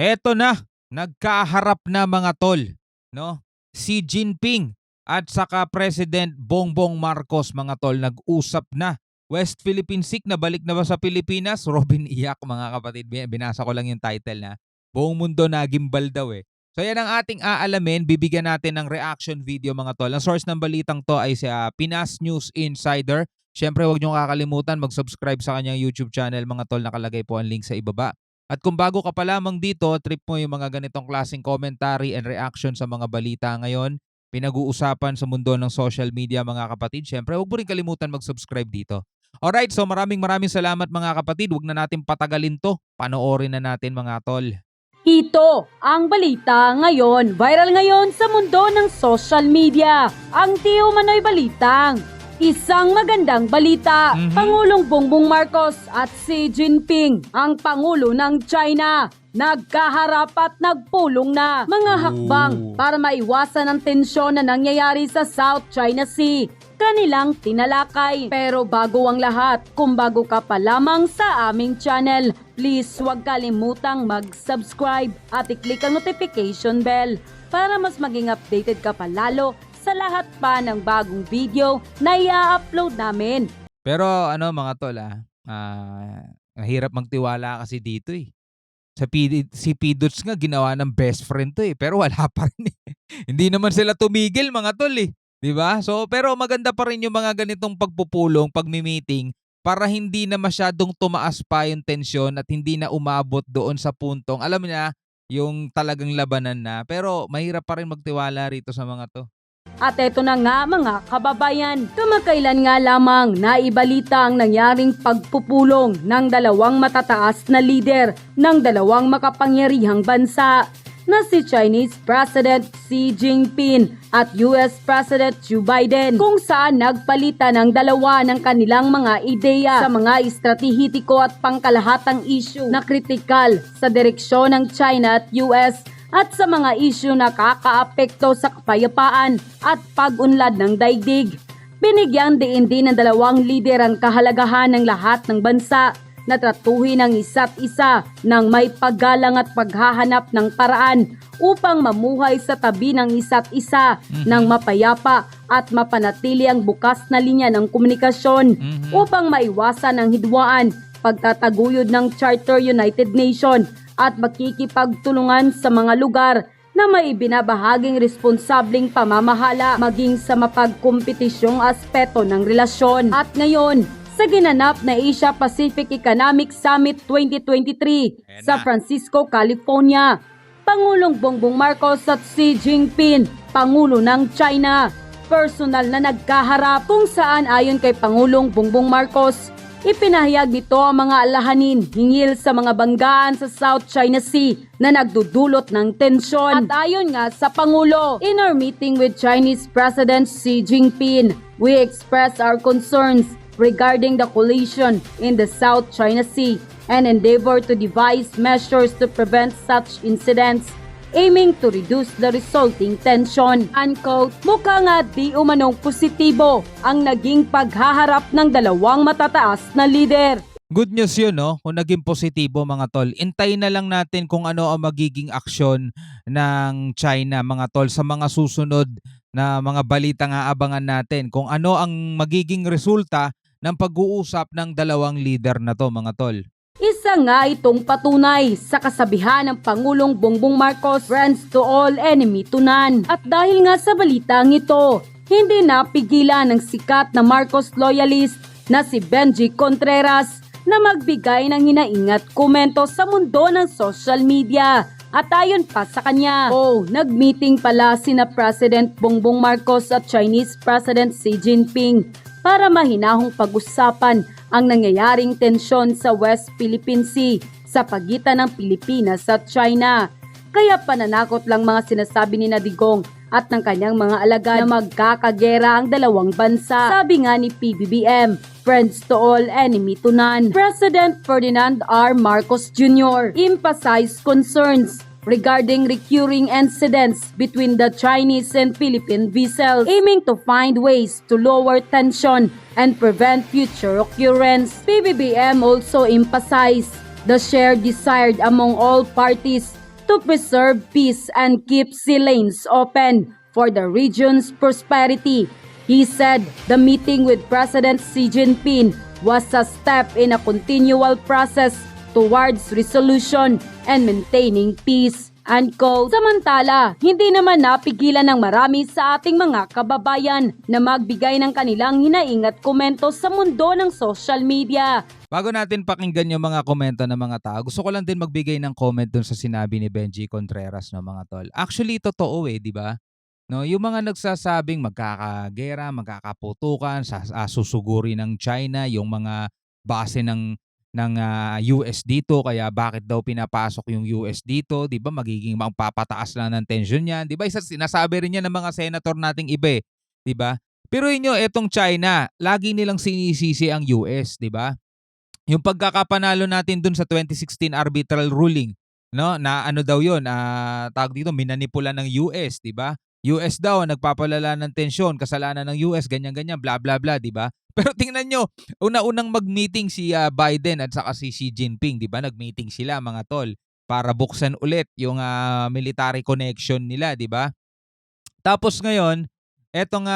Eto na, nagkaharap na mga tol, no? Si Jinping at saka President Bongbong Marcos mga tol nag-usap na. West Philippine Sea na balik na ba sa Pilipinas? Robin iyak mga kapatid. Binasa ko lang yung title na. Buong mundo nagimbal daw eh. So yan ang ating aalamin. Bibigyan natin ng reaction video mga tol. Ang source ng balitang to ay sa Pinas News Insider. Siyempre huwag niyong kakalimutan mag-subscribe sa kanyang YouTube channel mga tol. Nakalagay po ang link sa ibaba. At kung bago ka pa lamang dito, trip mo yung mga ganitong klaseng commentary and reaction sa mga balita ngayon, pinag-uusapan sa mundo ng social media mga kapatid. Siyempre, huwag mo rin kalimutan mag-subscribe dito. Alright, so maraming salamat mga kapatid. Huwag na natin patagalin to. Panoorin na natin mga tol. Ito ang balita ngayon. Viral ngayon sa mundo ng social media. Ang di umano'y balitang isang magandang balita. Pangulong Bongbong Marcos at Xi Jinping, ang Pangulo ng China, nagkaharap at nagpulong na mga hakbang para maiwasan ang tensyon na nangyayari sa South China Sea. Kanilang tinalakay. Pero bago ang lahat, kung bago ka pa lamang sa aming channel, please huwag kalimutang mag-subscribe at i-click ang notification bell para mas maging updated ka pa lalo sa lahat pa ng bagong video na i-upload namin. Pero ano mga tol mahirap magtiwala kasi dito eh. Si Pidots nga ginawa ng best friend to eh, pero wala pa rin eh. Hindi naman sila tumigil mga tol eh. 'Di ba? So pero maganda pa rin yung mga ganitong pagpupulong, pagmi-meeting para hindi na masyadong tumaas pa yung tensyon at hindi na umabot doon sa puntong alam niya yung talagang labanan na. Pero mahirap pa rin magtiwala rito sa mga to. At eto na nga mga kababayan, kamakailan nga lamang naibalita ang nangyaring pagpupulong ng dalawang matataas na lider ng dalawang makapangyarihang bansa na si Chinese President Xi Jinping at US President Joe Biden, kung saan nagpalitan ng dalawa ng kanilang mga ideya sa mga estratehiko at pangkalahatang issue na kritikal sa direksyon ng China at US at sa mga isyu na kakaapekto sa kapayapaan at pag-unlad ng daigdig. Binigyang diin din ng dalawang lider ang kahalagahan ng lahat ng bansa na tratuhin ang isa't isa ng may paggalang at paghahanap ng paraan upang mamuhay sa tabi ng isa't isa ng mapayapa at mapanatili ang bukas na linya ng komunikasyon upang maiwasan ang hidwaan, pagtataguyod ng Charter United Nations at makikipagtulungan sa mga lugar na may binabahaging responsableng pamamahala maging sa mapagkompetisyong aspeto ng relasyon. At ngayon, sa ginanap na Asia-Pacific Economic Summit 2023 sa Francisco, California, Pangulong Bongbong Marcos at Xi Jinping, Pangulo ng China, personal na nagkaharap kung saan ayon kay Pangulong Bongbong Marcos, ipinahayag nito ang mga alalahanin hinggil sa mga banggaan sa South China Sea na nagdudulot ng tensyon. At ayon nga sa Pangulo, in our meeting with Chinese President Xi Jinping, we express our concerns regarding the collision in the South China Sea and endeavor to devise measures to prevent such incidents, aiming to reduce the resulting tension. Unquote. Mukha nga di umanong positibo ang naging paghaharap ng dalawang matataas na lider. Good news yun, no? Kung naging positibo mga tol. Intayin na lang natin kung ano ang magiging aksyon ng China mga tol sa mga susunod na mga balita nga abangan natin. Kung ano ang magiging resulta ng pag-uusap ng dalawang leader na to mga tol. Isa nga itong patunay sa kasabihan ng Pangulong Bongbong Marcos, friends to all, enemy to none. At dahil nga sa balitang ito, hindi napigilan ng sikat na Marcos loyalist na si Benji Contreras na magbigay ng hinaingat komento sa mundo ng social media. At ayon pa sa kanya, nag-meeting pala sina President Bongbong Marcos at Chinese President Xi Jinping para mahinahong pag-usapan ang nangyayaring tensyon sa West Philippine Sea sa pagitan ng Pilipinas at China. Kaya pananakot lang mga sinasabi ni Digong at ng kanyang mga alagad na magkakagera ang dalawang bansa. Sabi nga ni PBBM, friends to all, enemy to none. President Ferdinand R. Marcos Jr. emphasized concerns regarding recurring incidents between the Chinese and Philippine vessels, aiming to find ways to lower tension and prevent future occurrence. PBBM also emphasized the shared desire among all parties to preserve peace and keep sea lanes open for the region's prosperity. He said the meeting with President Xi Jinping was a step in a continual process towards resolution and maintaining peace. Samantala, hindi naman napigilan ng marami sa ating mga kababayan na magbigay ng kanilang hinaing at komento sa mundo ng social media. Bago natin pakinggan yung mga komento ng mga tao, gusto ko lang din magbigay ng comment dun sa sinabi ni Benji Contreras, no, mga tol. Actually, totoo di ba? No, yung mga nagsasabing magkakagera, magkakaputukan, susuguri ng China, yung mga base ng US dito, kaya bakit daw pinapasok yung US dito, 'di ba? Magiging magpapataas lang ng tension niyan, 'di ba? Isa sinasabi rin 'yan ng mga senator nating iba, 'di ba? Pero inyo etong China, lagi nilang sinisisi ang US, 'di ba? Yung pagkakapanalo natin dun sa 2016 arbitral ruling, no? Na ano daw 'yon, tawag dito, minanipula ng US, 'di ba? US daw nagpapalala ng tensyon, kasalanan ng US, ganyan-ganyan, bla bla bla, 'di ba? Pero tingnan nyo, una-unang mag-meeting si Biden at saka si Xi Jinping, 'di ba? Nag-meeting sila, mga tol, para buksan ulit yung military connection nila, 'di ba? Tapos ngayon, etong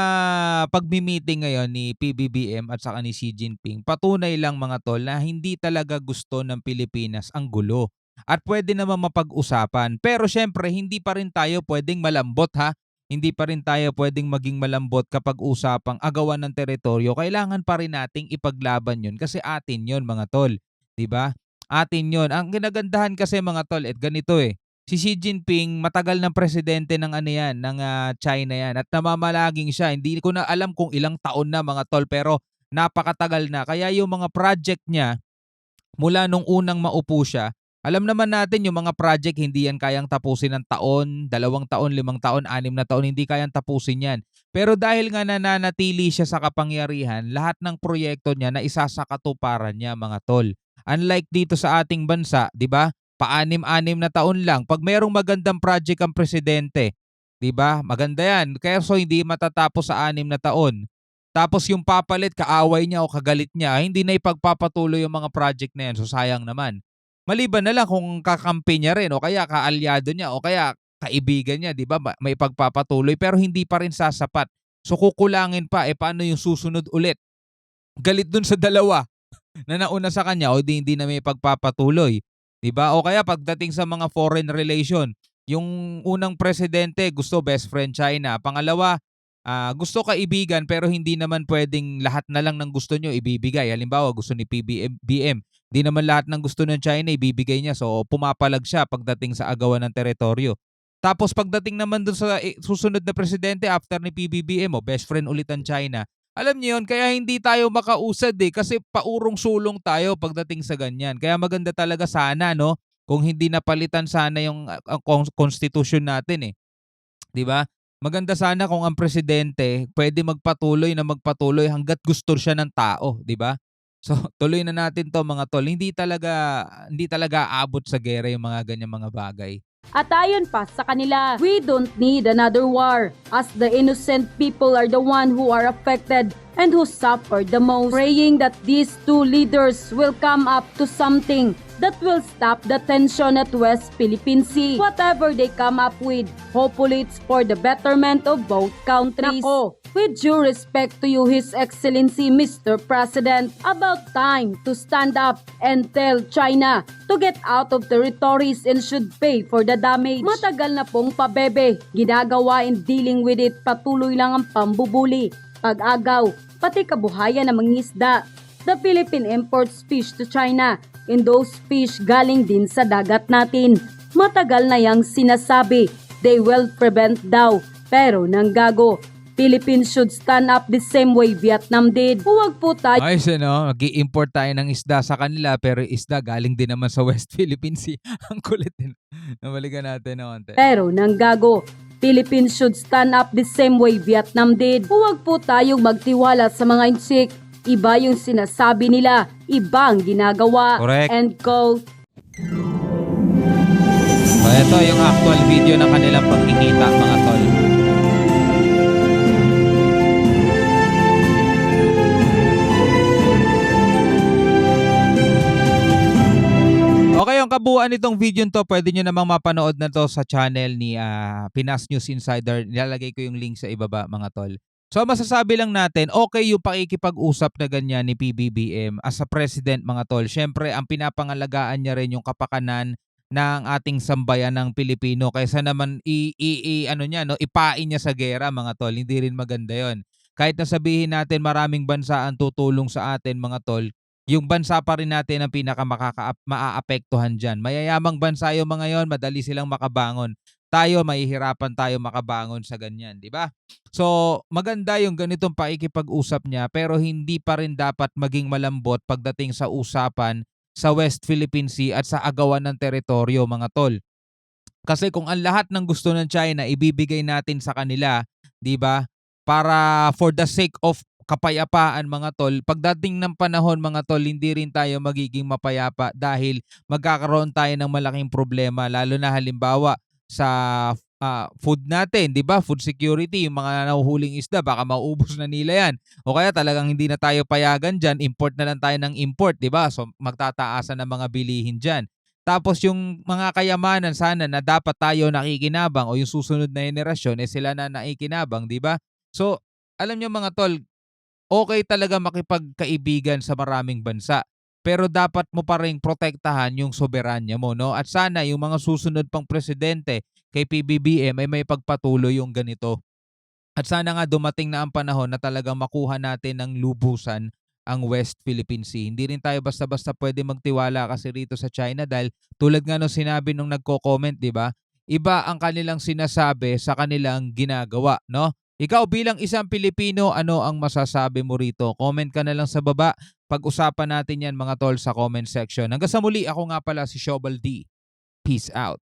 pagmi-meeting ngayon ni PBBM at saka ni Xi Jinping, patunay lang, mga tol, na hindi talaga gusto ng Pilipinas ang gulo. At pwede naman mapag-usapan. Pero syempre, hindi pa rin tayo pwedeng malambot, ha? Hindi pa rin tayo pwedeng maging malambot kapag usapang agawan ng teritoryo. Kailangan pa rin nating ipaglaban yun kasi atin yun, mga tol. 'Di ba? Atin yun. Ang ginagandahan kasi, mga tol, ganito Si Xi Jinping, matagal ng presidente ng ng China yan. At namamalaging siya. Hindi ko na alam kung ilang taon na, mga tol, pero napakatagal na. Kaya yung mga project niya, mula nung unang maupo siya, alam naman natin yung mga project hindi yan kayang tapusin ng taon, 2 taon, 5 taon, 6 na taon, hindi kayang tapusin yan. Pero dahil nga nananatili siya sa kapangyarihan, lahat ng proyekto niya na isasakatuparan niya, mga tol. Unlike dito sa ating bansa, 'di ba? Pa-6 na taon lang. Pag mayroong magandang project ang presidente, 'di ba? Maganda yan. Kaya so hindi matatapos sa 6 na taon. Tapos yung papalit, kaaway niya o kagalit niya, hindi na ipagpapatuloy yung mga project na yan. So sayang naman. Maliban na lang kung kakampi niya rin o kaya kaalyado niya o kaya kaibigan niya, 'di ba? May pagpapatuloy pero hindi pa rin sasapat. So kukulangin pa, paano yung susunod ulit? Galit dun sa dalawa na nauna sa kanya o hindi na may pagpapatuloy, 'di ba? O kaya pagdating sa mga foreign relation, yung unang presidente gusto best friend China, pangalawa gusto kaibigan pero hindi naman pwedeng lahat na lang ng gusto nyo ibibigay. Halimbawa, gusto ni PBBM, hindi naman lahat ng gusto ng China ibibigay niya. So, pumapalag siya pagdating sa agawan ng teritoryo. Tapos pagdating naman dun sa susunod na presidente after ni PBBM, best friend ulit ang China. Alam niyo yun, kaya hindi tayo makausad kasi paurong sulong tayo pagdating sa ganyan. Kaya maganda talaga sana, no, kung hindi napalitan sana yung constitution natin 'di ba? Maganda sana kung ang presidente pwede magpatuloy hangga't gusto siya ng tao, 'di ba? So, tuloy na natin 'to, mga tol. Hindi talaga aabot sa gera yung mga ganyang mga bagay. At ayon pa sa kanila, we don't need another war as the innocent people are the one who are affected and who suffer the most. Praying that these two leaders will come up to something that will stop the tension at West Philippine Sea. Whatever they come up with, hopefully it's for the betterment of both countries. Nako, with due respect to you, His Excellency Mr. President, about time to stand up and tell China to get out of territories and should pay for the damage. Matagal na pong pabebe, ginagawa in dealing with it, patuloy lang ang pambubuli, pag-agaw, pati kabuhayan ng mga isda. The Philippine imports fish to China and those fish galing din sa dagat natin. Matagal na yang sinasabi, they will prevent daw, pero nanggago. Philippines should stand up the same way Vietnam did. Huwag po tayo Ayos, mag-i-import tayo ng isda sa kanila pero isda galing din naman sa West Philippine Sea. Ang kulit din. Nabalikan natin na konti. pero nanggago. Philippines should stand up the same way Vietnam did. Huwag po tayong magtiwala sa mga insik. Iba yung sinasabi nila, iba ang ginagawa. Correct. End quote. So, ito yung actual video ng kanilang pagkikita, mga tol. Okay, yung kabuuan nitong video to, pwede nyo namang mapanood na to sa channel ni Pinas News Insider. Nilalagay ko yung link sa ibaba mga tol. So masasabi lang natin, okay yung pakikipag-usap na ganyan ni PBBM as a president mga tol. Siyempre, ang pinapangalagaan niya rin yung kapakanan ng ating sambayan ng Pilipino kaysa naman ano niya, no, ipain niya sa gera mga tol. Hindi rin maganda yon. Kahit na sabihin natin maraming bansa ang tutulong sa atin mga tol, yung bansa pa rin natin ang maaapektuhan dyan. Mayayamang bansa yung mga yon, madali silang makabangon. Tayo, mahihirapan tayo makabangon sa ganyan, di ba? So, maganda yung ganitong pakikipag-usap niya pero hindi pa rin dapat maging malambot pagdating sa usapan sa West Philippine Sea at sa agawan ng teritoryo mga tol. Kasi kung ang lahat ng gusto ng China ibibigay natin sa kanila, 'di ba? Para for the sake of kapayapaan mga tol, pagdating ng panahon mga tol, hindi rin tayo magiging mapayapa dahil magkakaroon tayo ng malaking problema lalo na halimbawa sa food natin, 'di ba? Food security, yung mga nahuhuling isda baka mauubos na nila 'yan. O kaya talagang hindi na tayo payagan diyan, import na lang tayo ng import, 'di ba? So magtataasan ng mga bilihin diyan. Tapos yung mga kayamanan sana na dapat tayo nakikinabang o yung susunod na henerasyon sila na nakikinabang, 'di ba? So, alam niyo mga tol, okay talaga makipagkaibigan sa maraming bansa. Pero dapat mo pa ring protektahan yung soberanya mo, no? At sana yung mga susunod pang presidente kay PBBM ay may pagpatuloy yung ganito. At sana nga dumating na ang panahon na talagang makuha natin ng lubusan ang West Philippine Sea. Hindi rin tayo basta-basta pwede magtiwala kasi rito sa China dahil tulad nga nung sinabi nung nagko-comment, 'di ba? Iba ang kanilang sinasabi sa kanilang ginagawa, no? Ikaw bilang isang Pilipino, ano ang masasabi mo rito? Comment ka na lang sa baba. Pag-usapan natin 'yan mga tol sa comment section. Hanggang sa muli, ako nga pala si Shobal D. Peace out.